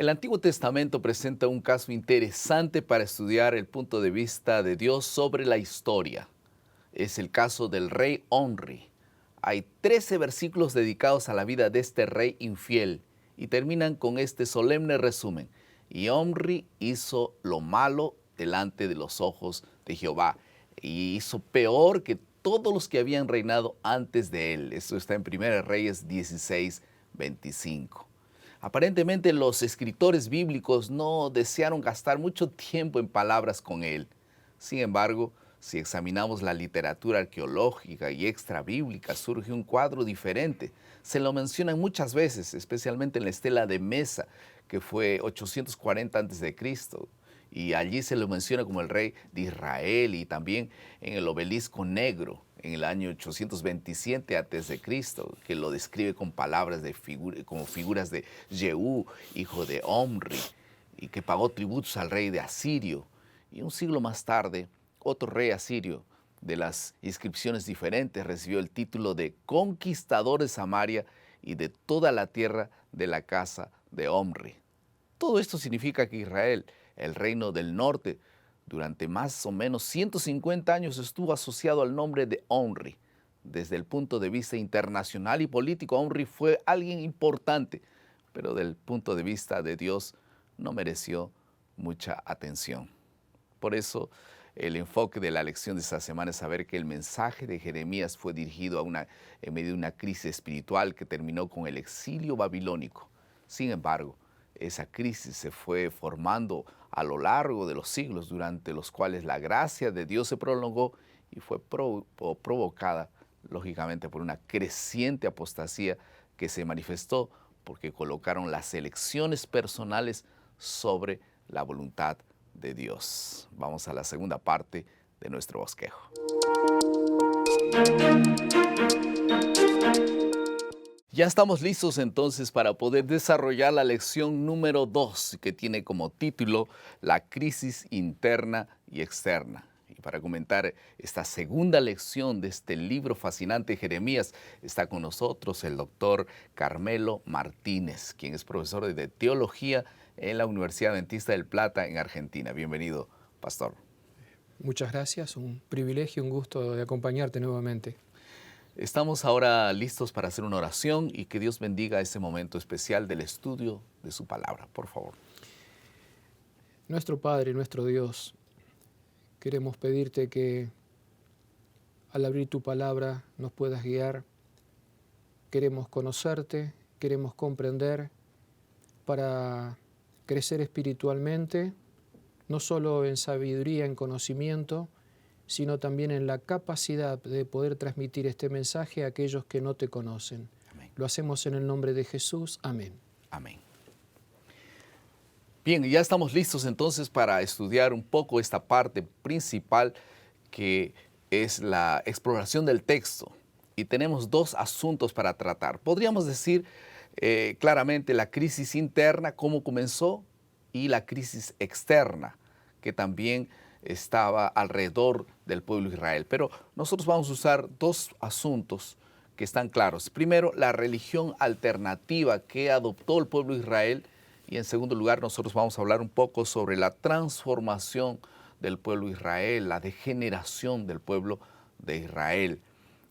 El Antiguo Testamento presenta un caso interesante para estudiar el punto de vista de Dios sobre la historia. Es el caso del rey Omri. Hay 13 versículos dedicados a la vida de este rey infiel y terminan con este solemne resumen. Y Omri hizo lo malo delante de los ojos de Jehová y hizo peor que todos los que habían reinado antes de él. Esto está en 1 Reyes 16, 25. Aparentemente los escritores bíblicos no desearon gastar mucho tiempo en palabras con él. Sin embargo, si examinamos la literatura arqueológica y extrabíblica, surge un cuadro diferente. Se lo mencionan muchas veces, especialmente en la estela de Mesa, que fue 840 a.C., y allí se lo menciona como el rey de Israel, y también en el obelisco negro, en el año 827 a.C., que lo describe con palabras como figuras de Jehú, hijo de Omri, y que pagó tributos al rey de Asirio. Y un siglo más tarde, otro rey asirio, de las inscripciones diferentes, recibió el título de conquistador de Samaria y de toda la tierra de la casa de Omri. Todo esto significa que Israel, el reino del norte, durante más o menos 150 años estuvo asociado al nombre de Omri. Desde el punto de vista internacional y político, Omri fue alguien importante, pero del punto de vista de Dios no mereció mucha atención. Por eso, el enfoque de la lección de esta semana es saber que el mensaje de Jeremías fue dirigido en medio de una crisis espiritual que terminó con el exilio babilónico. Sin embargo, esa crisis se fue formando a lo largo de los siglos, durante los cuales la gracia de Dios se prolongó y fue provocada, lógicamente, por una creciente apostasía que se manifestó porque colocaron las elecciones personales sobre la voluntad de Dios. Vamos a la segunda parte de nuestro bosquejo. Ya estamos listos entonces para poder desarrollar la lección número 2, que tiene como título La crisis interna y externa. Y para comentar esta segunda lección de este libro fascinante, Jeremías, está con nosotros el doctor Carmelo Martínez, quien es profesor de teología en la Universidad Adventista del Plata en Argentina. Bienvenido, pastor. Muchas gracias, un privilegio, un gusto de acompañarte nuevamente. Estamos ahora listos para hacer una oración y que Dios bendiga este momento especial del estudio de su palabra, por favor. Nuestro Padre, nuestro Dios, queremos pedirte que al abrir tu palabra nos puedas guiar. Queremos conocerte, queremos comprender para crecer espiritualmente, no solo en sabiduría, en conocimiento, sino también en la capacidad de poder transmitir este mensaje a aquellos que no te conocen. Amén. Lo hacemos en el nombre de Jesús. Amén. Amén. Bien, ya estamos listos entonces para estudiar un poco esta parte principal que es la exploración del texto. Y tenemos dos asuntos para tratar. Podríamos decir claramente la crisis interna, cómo comenzó, y la crisis externa, que también estaba alrededor del pueblo de Israel. Pero nosotros vamos a usar dos asuntos que están claros. Primero, la religión alternativa que adoptó el pueblo de Israel. Y en segundo lugar, nosotros vamos a hablar un poco sobre la transformación del pueblo de Israel, la degeneración del pueblo de Israel.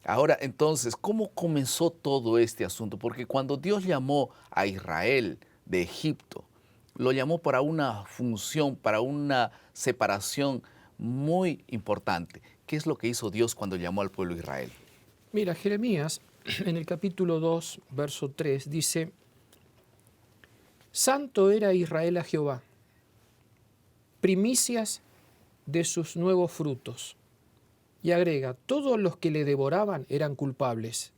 Ahora, entonces, ¿cómo comenzó todo este asunto? Porque cuando Dios llamó a Israel de Egipto, lo llamó para una función, para una separación muy importante. ¿Qué es lo que hizo Dios cuando llamó al pueblo de Israel? Mira, Jeremías, en el capítulo 2, verso 3, dice: Santo era Israel a Jehová, primicias de sus nuevos frutos. Y agrega, todos los que le devoraban eran culpables.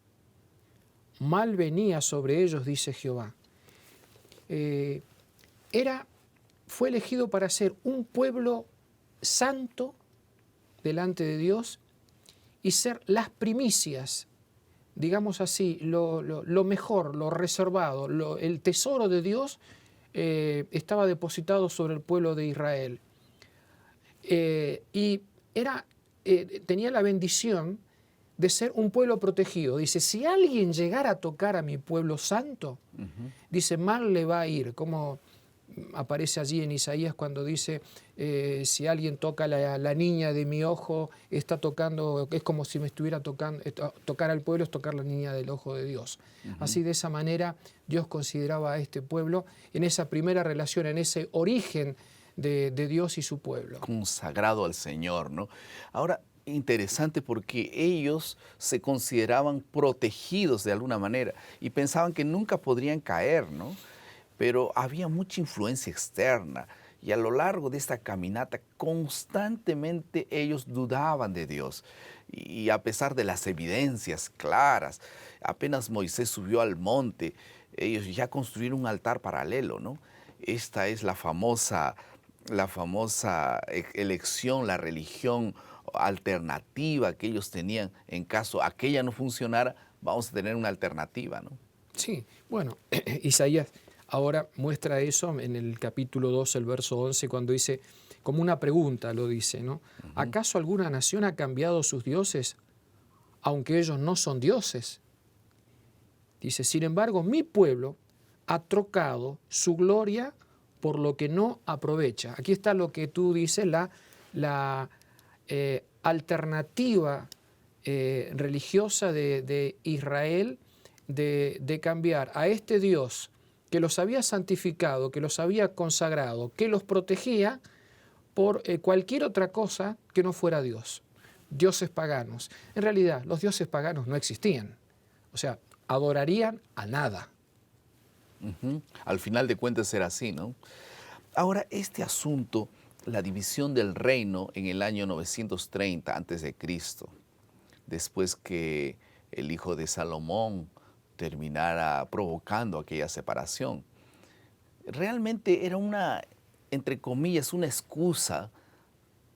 Mal venía sobre ellos, dice Jehová. Fue elegido para ser un pueblo santo delante de Dios y ser las primicias, digamos así, lo mejor, lo reservado, el tesoro de Dios estaba depositado sobre el pueblo de Israel. Y tenía la bendición de ser un pueblo protegido. Dice, si alguien llegara a tocar a mi pueblo santo, dice, mal le va a ir, como aparece allí en Isaías cuando dice, si alguien toca la niña de mi ojo, está tocando, es como si me estuviera tocando, tocar al pueblo es tocar la niña del ojo de Dios. Así, de esa manera, Dios consideraba a este pueblo en esa primera relación, en ese origen de Dios y su pueblo. Consagrado al Señor, ¿no? Ahora, interesante porque ellos se consideraban protegidos de alguna manera y pensaban que nunca podrían caer, ¿no? Pero había mucha influencia externa y a lo largo de esta caminata constantemente ellos dudaban de Dios. Y a pesar de las evidencias claras, apenas Moisés subió al monte, ellos ya construyeron un altar paralelo, ¿no? Esta es la famosa elección, la religión alternativa que ellos tenían. En caso aquella no funcionara, vamos a tener una alternativa, ¿no? Sí, bueno, Isaías ahora muestra eso en el capítulo 2, el verso 11, cuando dice, como una pregunta lo dice, ¿no? ¿Acaso alguna nación ha cambiado sus dioses, aunque ellos no son dioses? Dice, sin embargo, mi pueblo ha trocado su gloria por lo que no aprovecha. Aquí está lo que tú dices, la alternativa religiosa de Israel de cambiar a este Dios que los había santificado, que los había consagrado, que los protegía por cualquier otra cosa que no fuera Dios. Dioses paganos. En realidad, los dioses paganos no existían. O sea, adorarían a nada. Al final de cuentas era así, ¿no? Ahora, este asunto, la división del reino en el año 930 a.C., después que el hijo de Salomón terminara provocando aquella separación, realmente era una, entre comillas, una excusa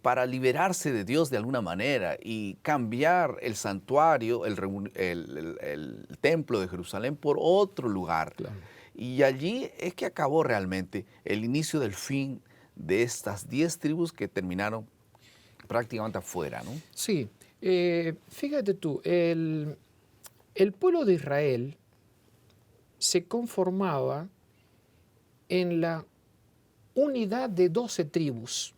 para liberarse de Dios de alguna manera y cambiar el santuario, el templo de Jerusalén por otro lugar. Claro. Y allí es que acabó realmente el inicio del fin de estas 10 tribus que terminaron prácticamente afuera, ¿no? Sí, fíjate tú, el pueblo de Israel se conformaba en la unidad de 12 tribus.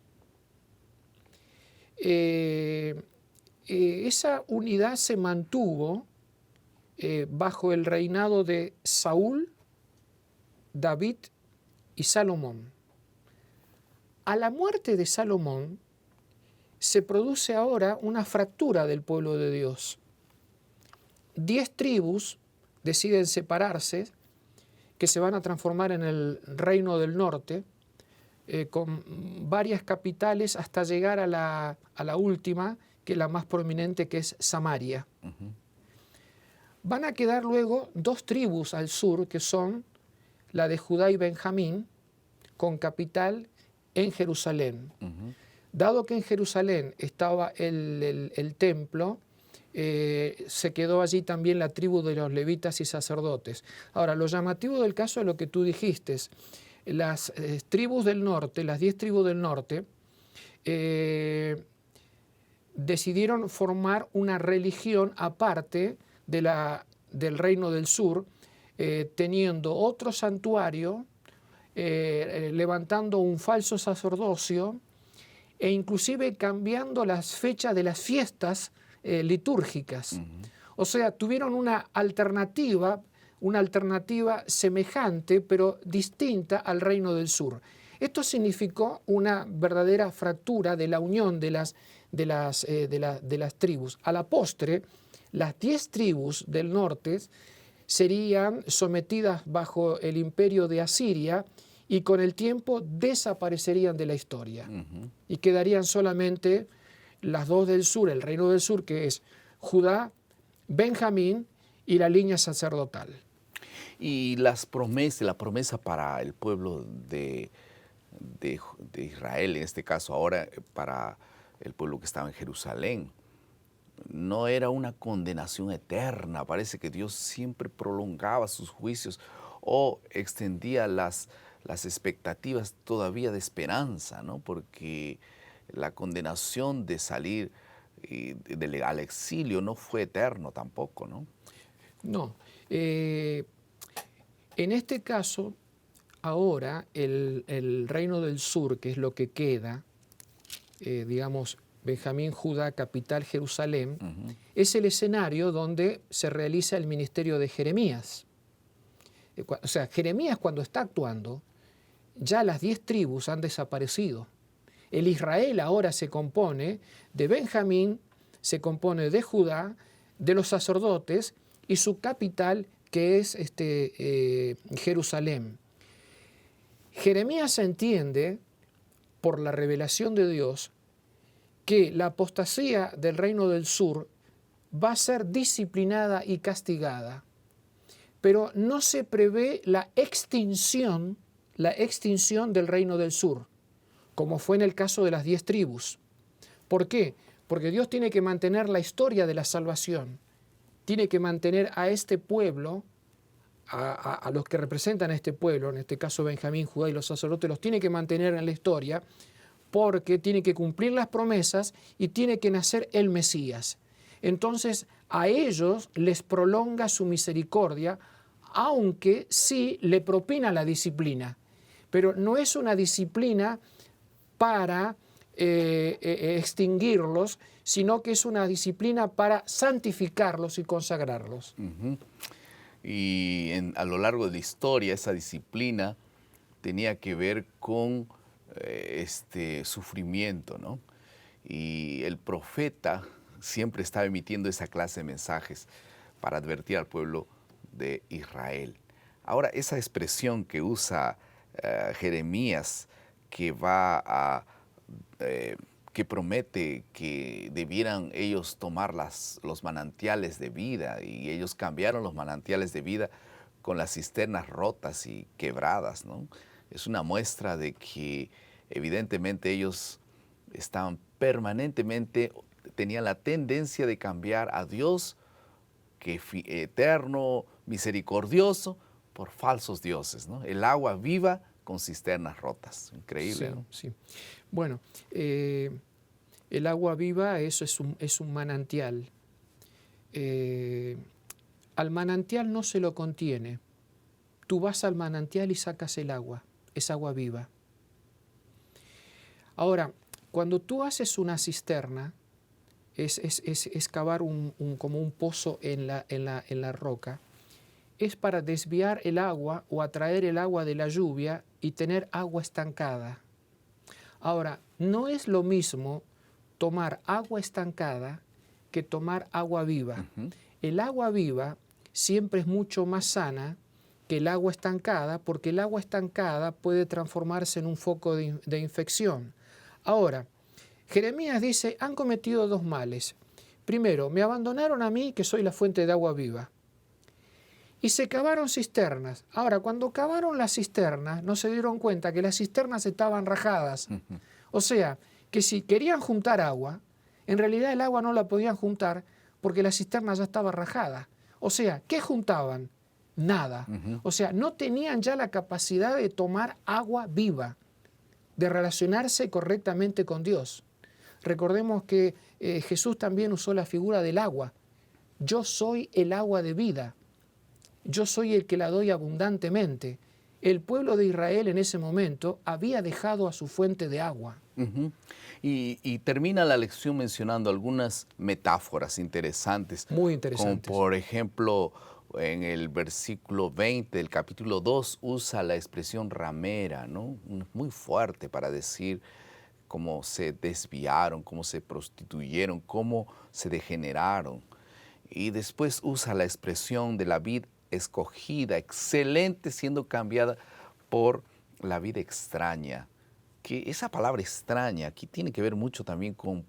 Esa unidad se mantuvo bajo el reinado de Saúl, David y Salomón. A la muerte de Salomón se produce ahora una fractura del pueblo de Dios. 10 tribus deciden separarse, que se van a transformar en el reino del norte, con varias capitales hasta llegar a la última, que es la más prominente, que es Samaria. Van a quedar luego 2 tribus al sur, que son la de Judá y Benjamín, con capital en Jerusalén. Dado que en Jerusalén estaba el templo, se quedó allí también la tribu de los levitas y sacerdotes. Ahora, lo llamativo del caso es lo que tú dijiste. Las tribus del norte, las 10 tribus del norte, decidieron formar una religión aparte del reino del sur, teniendo otro santuario, levantando un falso sacerdocio e inclusive cambiando las fechas de las fiestas litúrgicas. O sea, tuvieron una alternativa semejante pero distinta al reino del sur. Esto significó una verdadera fractura de la unión de las tribus. A la postre, las 10 tribus del norte serían sometidas bajo el imperio de Asiria y con el tiempo desaparecerían de la historia. Y quedarían solamente las 2 del sur, el reino del sur, que es Judá, Benjamín y la línea sacerdotal. Y la promesa para el pueblo de Israel, en este caso ahora para el pueblo que estaba en Jerusalén, no era una condenación eterna. Parece que Dios siempre prolongaba sus juicios o extendía las expectativas todavía de esperanza, ¿no? Porque la condenación de salir al exilio no fue eterno tampoco, ¿no? No. En este caso, ahora el reino del sur, que es lo que queda, digamos, Benjamín, Judá, capital Jerusalén, es el escenario donde se realiza el ministerio de Jeremías. O sea, Jeremías cuando está actuando, ya las 10 tribus han desaparecido. El Israel ahora se compone de Benjamín, se compone de Judá, de los sacerdotes y su capital que es Jerusalén. Jeremías entiende, por la revelación de Dios, que la apostasía del reino del sur va a ser disciplinada y castigada, pero no se prevé la extinción del reino del sur, como fue en el caso de las 10 tribus. ¿Por qué? Porque Dios tiene que mantener la historia de la salvación, tiene que mantener a este pueblo, a los que representan a este pueblo, en este caso Benjamín, Judá y los sacerdotes, los tiene que mantener en la historia, porque tiene que cumplir las promesas y tiene que nacer el Mesías. Entonces, a ellos les prolonga su misericordia, aunque sí le propina la disciplina. Pero no es una disciplina para extinguirlos, sino que es una disciplina para santificarlos y consagrarlos. Y a lo largo de la historia, esa disciplina tenía que ver con este sufrimiento, ¿no? Y el profeta siempre estaba emitiendo esa clase de mensajes para advertir al pueblo de Israel. Ahora, esa expresión que usa Jeremías, que que promete que debieran ellos tomar los manantiales de vida, y ellos cambiaron los manantiales de vida con las cisternas rotas y quebradas, ¿no? Es una muestra de que evidentemente ellos estaban permanentemente, tenían la tendencia de cambiar a Dios, que eterno, misericordioso, por falsos dioses, ¿no? El agua viva con cisternas rotas. Increíble, sí, ¿no? Sí. Bueno, el agua viva, eso es un manantial. Al manantial no se lo contiene. Tú vas al manantial y sacas el agua, es agua viva. Ahora, cuando tú haces una cisterna, es cavar como un pozo en la roca, es para desviar el agua o atraer el agua de la lluvia y tener agua estancada. Ahora, no es lo mismo tomar agua estancada que tomar agua viva. El agua viva siempre es mucho más sana que el agua estancada, porque el agua estancada puede transformarse en un foco de infección. Ahora, Jeremías dice, han cometido 2 males. Primero, me abandonaron a mí, que soy la fuente de agua viva. Y se cavaron cisternas. Ahora, cuando cavaron las cisternas, no se dieron cuenta que las cisternas estaban rajadas. O sea, que si querían juntar agua, en realidad el agua no la podían juntar porque la cisterna ya estaba rajada. O sea, ¿qué juntaban? Nada. O sea, no tenían ya la capacidad de tomar agua viva, de relacionarse correctamente con Dios. Recordemos que Jesús también usó la figura del agua. Yo soy el agua de vida. Yo soy el que la doy abundantemente. El pueblo de Israel en ese momento había dejado a su fuente de agua. Y termina la lección mencionando algunas metáforas interesantes. Muy interesantes. Como por ejemplo, en el versículo 20 del capítulo 2 usa la expresión ramera, ¿no? Muy fuerte para decir cómo se desviaron, cómo se prostituyeron, cómo se degeneraron. Y después usa la expresión de la vid escogida, excelente, siendo cambiada por la vid extraña. Que esa palabra extraña aquí tiene que ver mucho también con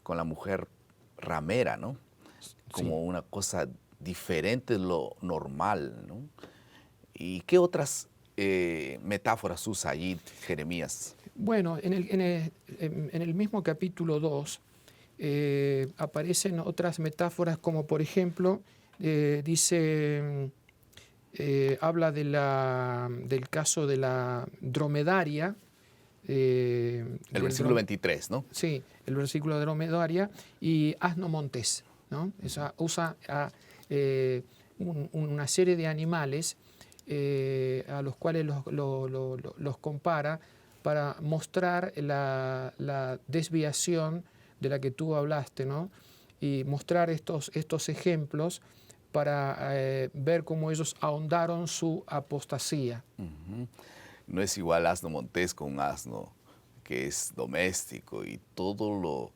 la mujer ramera, ¿no? Como Sí. una cosa diferente de lo normal, ¿no? ¿Y qué otras metáforas usa allí Jeremías? Bueno, en el mismo capítulo 2 aparecen otras metáforas, como por ejemplo, dice, habla del caso de la dromedaria. El versículo 23, ¿no? Sí, el versículo de dromedaria y asno montés, ¿no? Usa una serie de animales a los cuales los compara para mostrar la desviación de la que tú hablaste, ¿no? Y mostrar estos ejemplos para ver cómo ellos ahondaron su apostasía. Ujú. No es igual asno montés con un asno que es doméstico y todo lo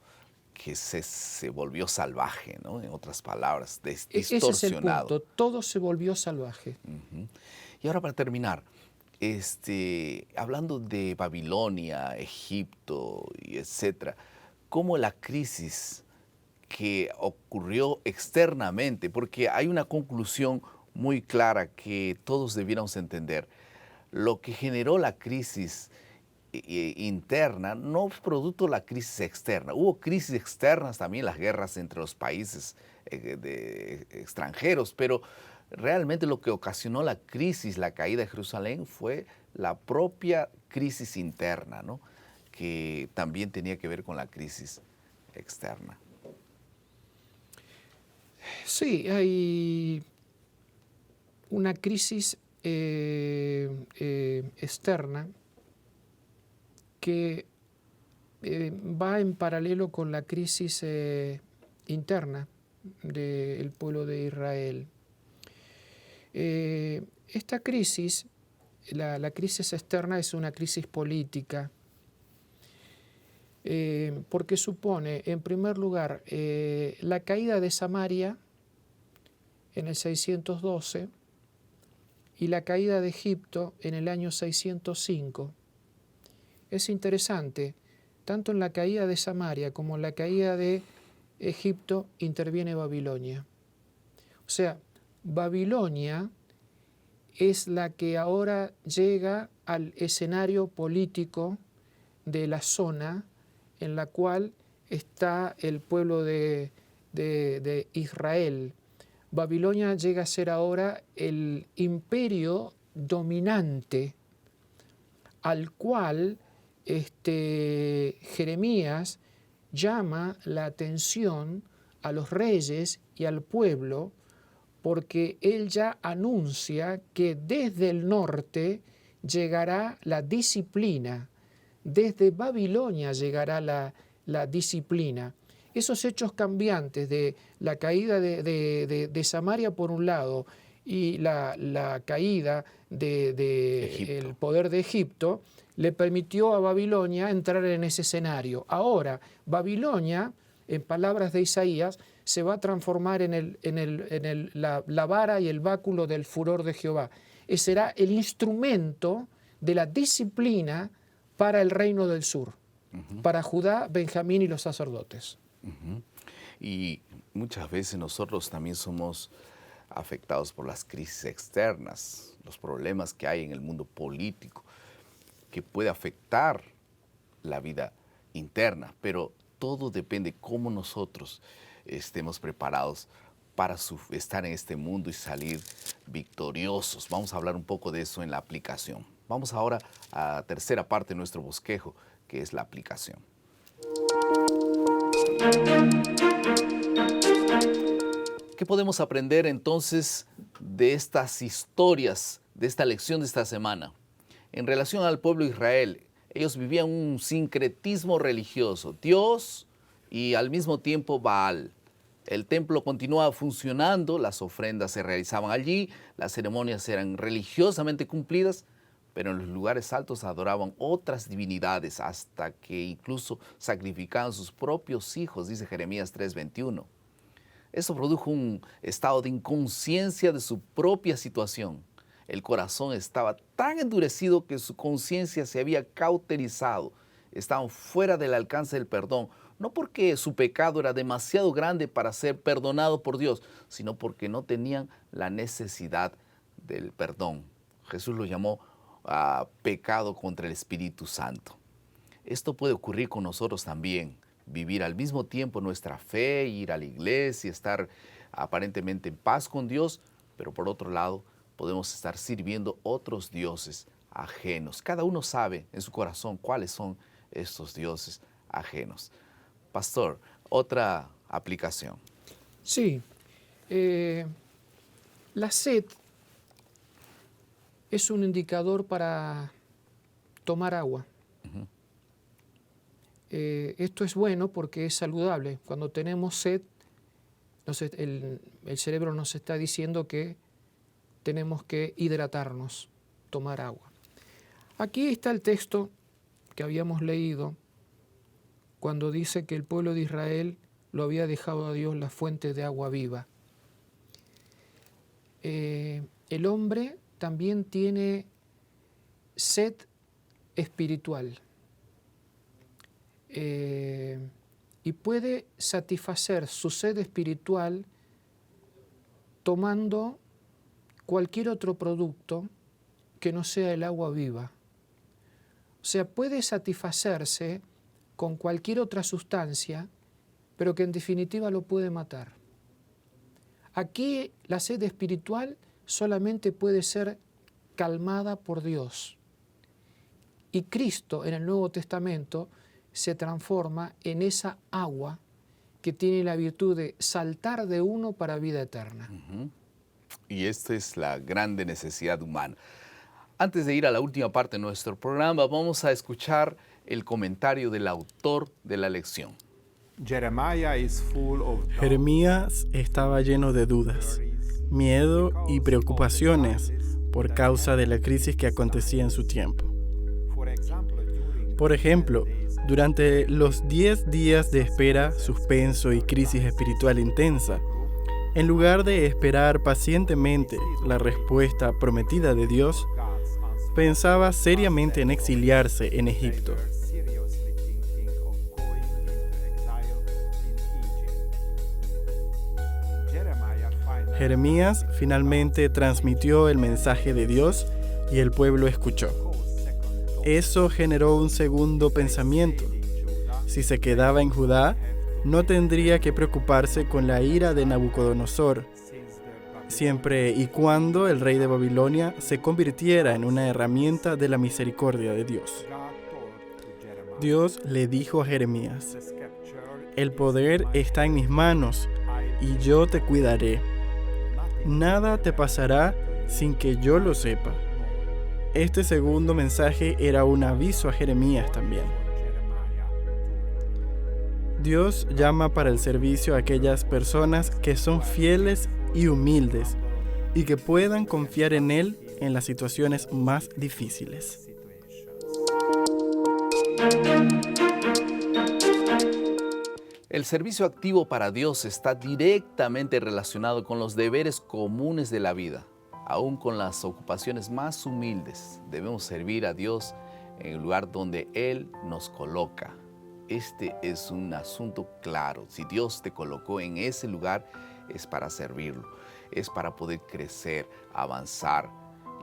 que se volvió salvaje, ¿no? En otras palabras, Ese es el distorsionado. punto, todo se volvió salvaje. Ujú. Y ahora para terminar, hablando de Babilonia, Egipto y etcétera, ¿cómo la crisis que ocurrió externamente, porque hay una conclusión muy clara que todos debiéramos entender, lo que generó la crisis interna no es producto de la crisis externa. Hubo crisis externas también, las guerras entre los países extranjeros, pero realmente lo que ocasionó la crisis, la caída de Jerusalén, fue la propia crisis interna, ¿no? Que también tenía que ver con la crisis externa. Sí, hay una crisis externa que va en paralelo con la crisis interna del pueblo de Israel. Esta crisis, la crisis externa, es una crisis política, porque supone, en primer lugar, la caída de Samaria en el 612 y la caída de Egipto en el año 605. Es interesante, tanto en la caída de Samaria como en la caída de Egipto interviene Babilonia. O sea, Babilonia es la que ahora llega al escenario político de la zona en la cual está el pueblo de Israel. Babilonia llega a ser ahora el imperio dominante al cual Jeremías llama la atención a los reyes y al pueblo, porque él ya anuncia que desde el norte llegará la disciplina, desde Babilonia llegará la disciplina. Esos hechos cambiantes de la caída de Samaria por un lado y la caída del poder de Egipto le permitió a Babilonia entrar en ese escenario. Ahora, Babilonia, en palabras de Isaías, se va a transformar en la vara y el báculo del furor de Jehová. Será el instrumento de la disciplina para el reino del sur, para Judá, Benjamín y los sacerdotes. Y muchas veces nosotros también somos afectados por las crisis externas, los problemas que hay en el mundo político, que puede afectar la vida interna, pero todo depende de cómo nosotros estemos preparados para estar en este mundo y salir victoriosos. Vamos a hablar un poco de eso en la aplicación. Vamos ahora a la tercera parte de nuestro bosquejo, que es la aplicación. ¿Qué podemos aprender entonces de estas historias, de esta lección de esta semana? En relación al pueblo de Israel, ellos vivían un sincretismo religioso, Dios y al mismo tiempo Baal. El templo continuaba funcionando, las ofrendas se realizaban allí, las ceremonias eran religiosamente cumplidas, pero en los lugares altos adoraban otras divinidades hasta que incluso sacrificaban sus propios hijos, dice Jeremías 3:21. Eso produjo un estado de inconsciencia de su propia situación. El corazón estaba tan endurecido que su conciencia se había cauterizado. Estaban fuera del alcance del perdón, no porque su pecado era demasiado grande para ser perdonado por Dios, sino porque no tenían la necesidad del perdón. Jesús lo llamó pecado contra el Espíritu Santo. Esto puede ocurrir con nosotros también. Vivir al mismo tiempo nuestra fe, ir a la iglesia, estar aparentemente en paz con Dios, pero por otro lado podemos estar sirviendo otros dioses ajenos. Cada uno sabe en su corazón cuáles son estos dioses ajenos. Pastor, otra aplicación. Sí, la sed es un indicador para tomar agua. Esto es bueno porque es saludable. Cuando tenemos sed, el cerebro nos está diciendo que tenemos que hidratarnos, tomar agua. Aquí está el texto que habíamos leído cuando dice que el pueblo de Israel lo había dejado a Dios la fuente de agua viva. El hombre también tiene sed espiritual y puede satisfacer su sed espiritual tomando cualquier otro producto que no sea el agua viva. O sea, puede satisfacerse con cualquier otra sustancia, pero que en definitiva lo puede matar. Aquí la sed espiritual solamente puede ser calmada por Dios. Y Cristo en el Nuevo Testamento se transforma en esa agua que tiene la virtud de saltar de uno para vida eterna. Y esta es la grande necesidad humana. Antes de ir a la última parte de nuestro programa, vamos a escuchar el comentario del autor de la lección. Jeremías estaba lleno de dudas, miedo y preocupaciones por causa de la crisis que acontecía en su tiempo. Por ejemplo, durante los 10 días de espera, suspenso y crisis espiritual intensa, en lugar de esperar pacientemente la respuesta prometida de Dios, pensaba seriamente en exiliarse en Egipto. Jeremías finalmente transmitió el mensaje de Dios y el pueblo escuchó. Eso generó un segundo pensamiento. Si se quedaba en Judá, no tendría que preocuparse con la ira de Nabucodonosor, siempre y cuando el rey de Babilonia se convirtiera en una herramienta de la misericordia de Dios. Dios le dijo a Jeremías: «El poder está en mis manos y yo te cuidaré. Nada te pasará sin que yo lo sepa». Este segundo mensaje era un aviso a Jeremías también. Dios llama para el servicio a aquellas personas que son fieles y humildes y que puedan confiar en Él en las situaciones más difíciles. El servicio activo para Dios está directamente relacionado con los deberes comunes de la vida. Aún con las ocupaciones más humildes, debemos servir a Dios en el lugar donde Él nos coloca. Este es un asunto claro. Si Dios te colocó en ese lugar, es para servirlo, es para poder crecer, avanzar.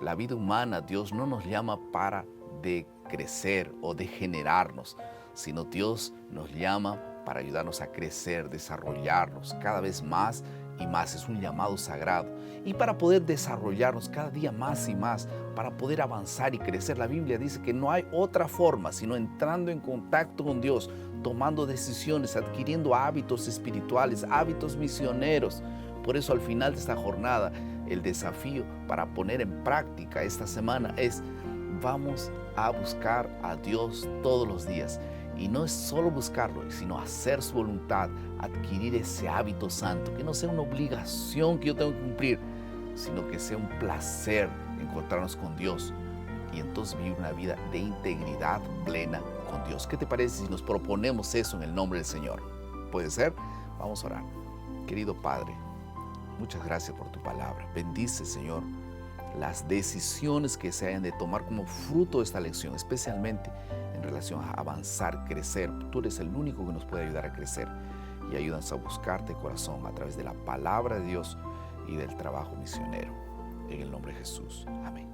La vida humana, Dios no nos llama para decrecer o degenerarnos, sino Dios nos llama para ayudarnos a crecer, desarrollarnos cada vez más y más. Es un llamado sagrado. Y para poder desarrollarnos cada día más y más, para poder avanzar y crecer, la Biblia dice que no hay otra forma sino entrando en contacto con Dios, tomando decisiones, adquiriendo hábitos espirituales, hábitos misioneros. Por eso al final de esta jornada, el desafío para poner en práctica esta semana es: vamos a buscar a Dios todos los días. Y no es solo buscarlo, sino hacer su voluntad, adquirir ese hábito santo, que no sea una obligación que yo tengo que cumplir, sino que sea un placer encontrarnos con Dios y entonces vivir una vida de integridad plena con Dios. ¿Qué te parece si nos proponemos eso en el nombre del Señor? ¿Puede ser? Vamos a orar. Querido Padre, muchas gracias por tu palabra. Bendice, Señor, las decisiones que se hayan de tomar como fruto de esta lección, especialmente en relación a avanzar, crecer. Tú eres el único que nos puede ayudar a crecer, y ayúdanos a buscarte, corazón, a través de la palabra de Dios y del trabajo misionero. En el nombre de Jesús. Amén.